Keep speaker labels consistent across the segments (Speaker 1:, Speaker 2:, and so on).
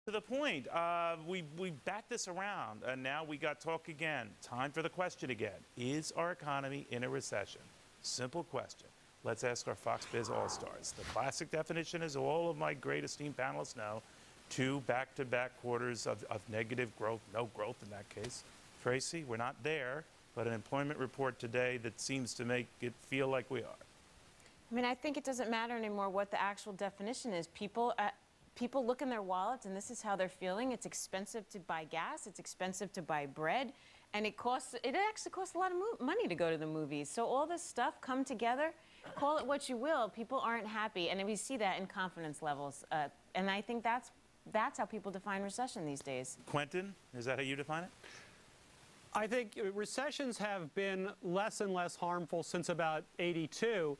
Speaker 1: To the point, we bat this around, and now we got talk again. Time for the question again. Is our economy in a recession? Simple question. Let's ask our Fox Biz All-Stars. The classic definition, as all of my great esteemed panelists know, 2 back-to-back quarters of negative growth, no growth in that case. Tracy, we're not there, but an employment report today that seems to make it feel like we are.
Speaker 2: I mean, I think it doesn't matter anymore what the actual definition is. People look in their wallets, and this is how they're feeling. It's expensive to buy gas. It's expensive to buy bread. And it actually costs a lot of money to go to the movies. So all this stuff come together, call it what you will, people aren't happy. And we see that in confidence levels. And I think that's how people define recession these days.
Speaker 1: Quentin, is that how you define it?
Speaker 3: I think recessions have been less and less harmful since about '82.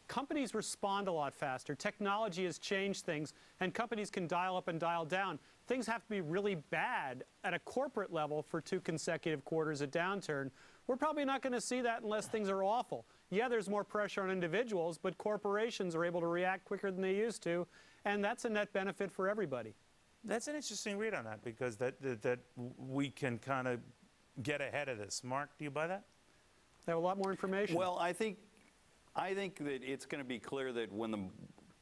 Speaker 3: Companies respond a lot faster. Technology has changed things, and companies can dial up and dial down. Things have to be really bad at a corporate level for 2 consecutive quarters of downturn. We're probably not going to see that unless things are awful. Yeah, there's more pressure on individuals, but corporations are able to react quicker than they used to, and that's a net benefit for everybody.
Speaker 1: That's an interesting read on that, because that we can kind of get ahead of this. Mark, do you buy that?
Speaker 3: They have a lot more information.
Speaker 4: Well, I think that it's going to be clear that when the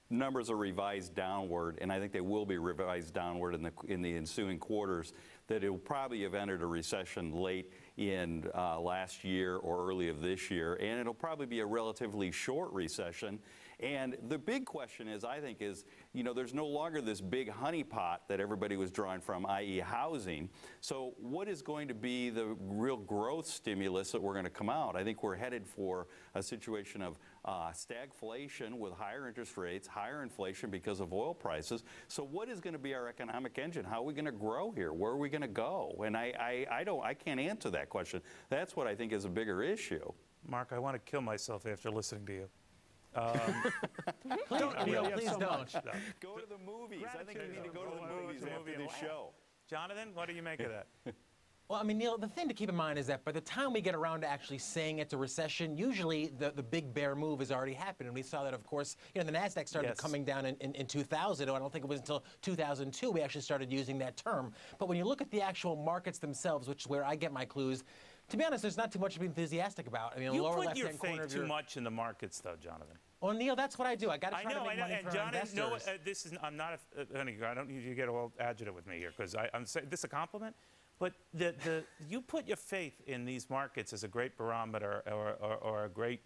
Speaker 4: numbers are revised downward, and I think they will be revised downward in the ensuing quarters, that it will probably have entered a recession late in last year or early of this year, and it'll probably be a relatively short recession. And the big question is, I think, you know, there's no longer this big honeypot that everybody was drawing from, i.e. housing. So what is going to be the real growth stimulus that we're going to come out? I think we're headed for a situation of stagflation with higher interest rates, higher inflation because of oil prices. So what is going to be our economic engine? How are we going to grow here? Where are we going to go? And I can't answer that question. That's what I think is a bigger issue.
Speaker 1: Mark, I want to kill myself after listening to you.
Speaker 5: Please don't.
Speaker 4: Go to the movies. I think you need to go to the movies after this show.
Speaker 1: Jonathan, what do you make of that?
Speaker 5: Well, I mean, Neil, the thing to keep in mind is that by the time we get around to actually saying it's a recession, usually the big bear move has already happened. And we saw that, of course, you know, the NASDAQ started coming down in 2000. I don't think it was until 2002 we actually started using that term. But when you look at the actual markets themselves, which is where I get my clues, to be honest, there's not too much to be enthusiastic about. I mean,
Speaker 1: you
Speaker 5: lower
Speaker 1: put your
Speaker 5: left-hand corner
Speaker 1: faith too much in the markets, though, Jonathan.
Speaker 5: Well, Neil, that's what I do. I got to try to make money
Speaker 1: and
Speaker 5: for
Speaker 1: Jonathan,
Speaker 5: investors.
Speaker 1: no, this is. I'm not. I don't need you to get all agitated with me here, because I'm saying this is a compliment. But you put your faith in these markets as a great barometer or a great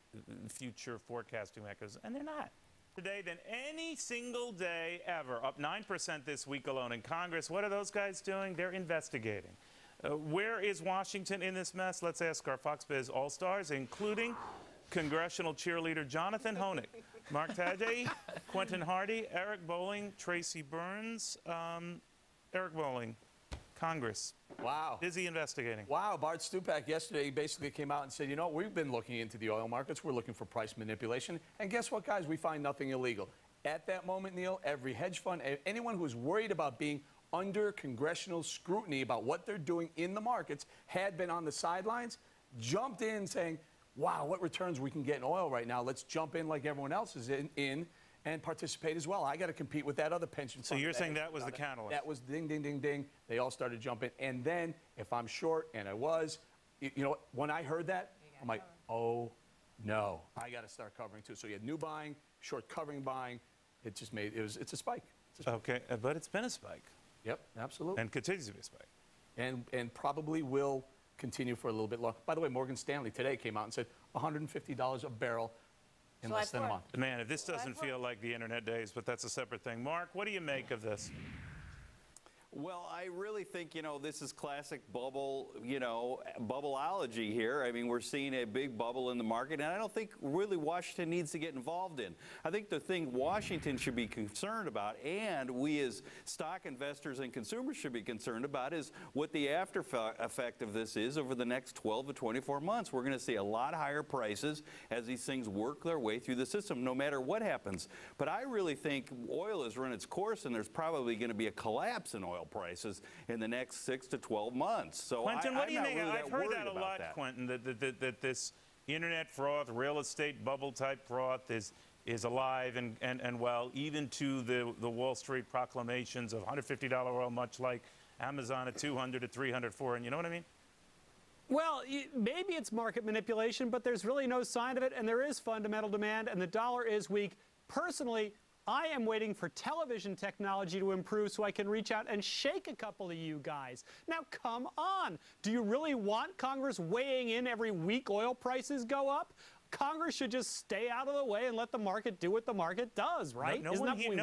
Speaker 1: future forecasting mechanism, and they're not. Today than any single day ever, up 9% this week alone in Congress. What are those guys doing? They're investigating. Where is Washington in this mess? Let's ask our Fox Biz All-Stars, including congressional cheerleader Jonathan Honig, Mark Tatge, Quentin Hardy, Eric Bolling, Tracy Burns. Eric Bolling, Congress.
Speaker 6: Wow.
Speaker 1: Busy investigating.
Speaker 6: Wow. Bart Stupak yesterday basically came out and said, you know, we've been looking into the oil markets. We're looking for price manipulation. And guess what, guys? We find nothing illegal. At that moment, Neil, every hedge fund, anyone who's worried about being under congressional scrutiny about what they're doing in the markets, had been on the sidelines, jumped in saying, wow, what returns we can get in oil right now. Let's jump in like everyone else is in and participate as well. I got to compete with that other pension fund.
Speaker 1: So you're saying that was the catalyst? That
Speaker 6: was ding, ding, ding, ding. They all started jumping. And then if I'm short, and I was, you know, when I heard that, I'm like, oh, no. I got to start covering too. So you had new buying, short covering buying. It just made, it's a spike.
Speaker 1: Okay, but it's been a spike.
Speaker 6: Yep, absolutely.
Speaker 1: And continues to be a spike.
Speaker 6: And probably will continue for a little bit longer. By the way, Morgan Stanley today came out and said $150 a barrel in less than a month.
Speaker 1: Man, if this doesn't feel like the internet days, but that's a separate thing. Mark, what do you make of this?
Speaker 4: Well, I really think, you know, this is classic bubble, you know, bubbleology here. I mean, we're seeing a big bubble in the market, and I don't think really Washington needs to get involved in. I think the thing Washington should be concerned about, and we as stock investors and consumers should be concerned about, is what the after effect of this is over the next 12 to 24 months. We're going to see a lot higher prices as these things work their way through the system, no matter what happens. But I really think oil has run its course, and there's probably going to be a collapse in oil prices in the next 6 to 12 months. So
Speaker 1: Quentin, what do you
Speaker 4: I'm not
Speaker 1: think?
Speaker 4: really
Speaker 1: I've heard that a lot,
Speaker 4: that.
Speaker 1: Quentin, that this internet froth, real estate bubble type froth is is alive and well, even to the Wall Street proclamations of $150 oil, much like Amazon at 200 to 300 for, and you know what I mean?
Speaker 3: Well, maybe it's market manipulation, but there's really no sign of it, and there is fundamental demand, and the dollar is weak. Personally, I am waiting for television technology to improve so I can reach out and shake a couple of you guys. Now, come on. Do you really want Congress weighing in every week oil prices go up? Congress should just stay out of the way and let the market do what the market does, right?
Speaker 1: No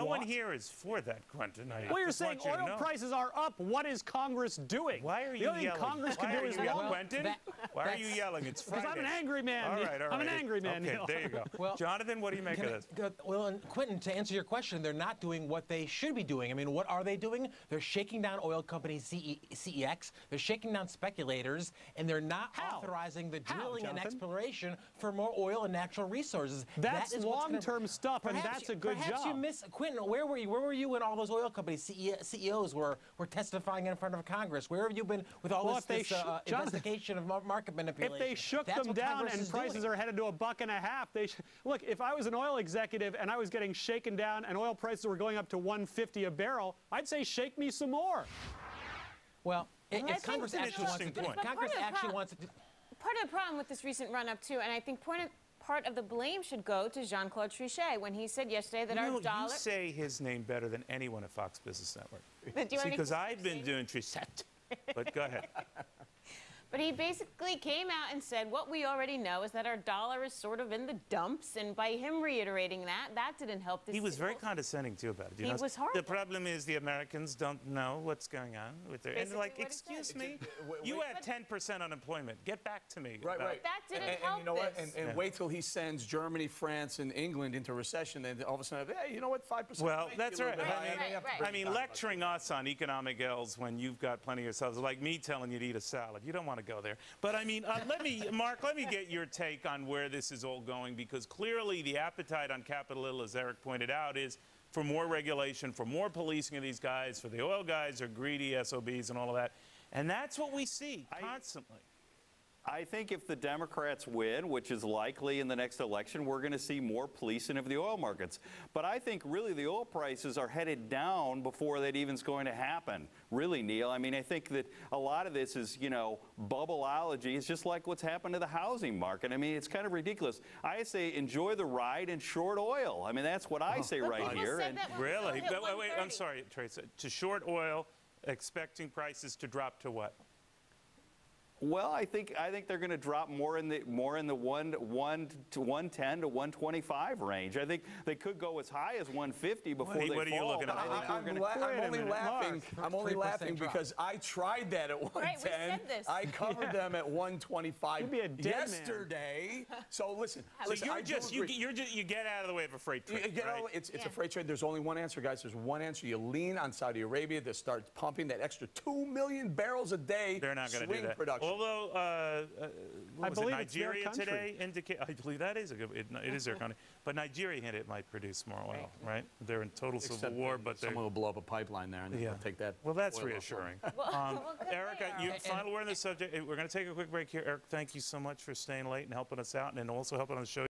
Speaker 1: one here is for that, Quentin.
Speaker 3: Well, you're saying oil prices are up. What is Congress doing?
Speaker 1: Why are you
Speaker 3: the only
Speaker 1: yelling?
Speaker 3: thing Congress can do is
Speaker 1: yelling, Quentin? Why are you yelling? It's Friday.
Speaker 3: Because I'm an angry man.
Speaker 1: All right.
Speaker 3: I'm an angry man,
Speaker 1: Okay,
Speaker 3: Neil.
Speaker 1: there you go.
Speaker 5: Well,
Speaker 1: Jonathan, what do you make of this?
Speaker 5: Well, and Quentin, to answer your question, they're not doing what they should be doing. I mean, what are they doing? They're shaking down oil companies, CEX. They're shaking down speculators, and they're not authorizing the drilling and exploration for more oil and natural resources.
Speaker 3: That's long-term stuff, and that's a good
Speaker 5: perhaps
Speaker 3: job.
Speaker 5: You miss, Quentin, where were you? Where were you when all those oil companies, CEOs, were testifying in front of Congress? Where have you been with all this investigation of market manipulation?
Speaker 3: If they shook them down and prices are headed to $1.50, they look. If I was an oil executive and I was getting shaken down and oil prices were going up to $1.50 a barrel, I'd say shake me some more.
Speaker 5: Well, if Congress actually wants to do it, Congress actually wants to.
Speaker 2: Part of the problem with this recent run-up too, and I think part of the blame should go to Jean-Claude Trichet when he said yesterday that our dollar...
Speaker 1: You say his name better than anyone at Fox Business Network.
Speaker 2: See,
Speaker 1: because I've been doing Trichet. But go ahead.
Speaker 2: But he basically came out and said what we already know is that our dollar is sort of in the dumps, and by him reiterating that didn't help.
Speaker 1: He was very condescending, too, about it.
Speaker 2: He was horrible.
Speaker 1: The problem is the Americans don't know what's going on with their... And like, excuse me, you had 10% unemployment. Get back to me.
Speaker 6: Right.
Speaker 2: That didn't help
Speaker 6: you know what?
Speaker 2: this.
Speaker 6: And wait till he sends Germany, France, and England into recession, then all of a sudden, hey, you know what, 5%.
Speaker 1: Well, that's right.
Speaker 2: Right.
Speaker 1: I mean, lecturing us on economic ills when you've got plenty of yourselves, like me telling you to eat a salad. You don't want to go there. But I mean, Mark, let me get your take on where this is all going, because clearly the appetite on Capitol Hill, as Eric pointed out, is for more regulation, for more policing of these guys, for the oil guys are greedy SOBs and all of that. And that's what we see constantly.
Speaker 4: I think if the Democrats win, which is likely in the next election, we're going to see more policing of the oil markets. But I think really the oil prices are headed down before that even's going to happen. Really, Neil. I mean, I think that a lot of this is, you know, bubbleology. It's just like what's happened to the housing market. I mean, it's kind of ridiculous. I say enjoy the ride and short oil. I mean, that's what I say right here.
Speaker 2: And
Speaker 1: really? Wait, I'm sorry, Trace. To short oil, expecting prices to drop to what?
Speaker 4: Well, I think they're going to drop more in the 110 to 125 range. I think they could go as high as 150 before they fall.
Speaker 1: What are you looking at?
Speaker 6: I'm only laughing because I tried that at 110.
Speaker 2: Right, we said this.
Speaker 6: I covered them at 125
Speaker 3: You'd be a dead
Speaker 6: yesterday. So listen,
Speaker 1: you get out of the way of a freight trade. Right?
Speaker 6: It's a freight trade. There's only one answer, guys. There's one answer. You lean on Saudi Arabia to start pumping that extra 2 million barrels a day.
Speaker 1: They're not going to do that.
Speaker 6: Production.
Speaker 1: Although,
Speaker 3: I believe
Speaker 1: Nigeria today indicate, I believe that is it is their country. But Nigeria hinted it might produce more oil, right? They're in total civil war, but
Speaker 6: someone will blow up a pipeline there and they'll take that.
Speaker 1: Well, that's reassuring. Eric, final word on the subject. We're going to take a quick break here. Eric, thank you so much for staying late and helping us out, and also helping on the show.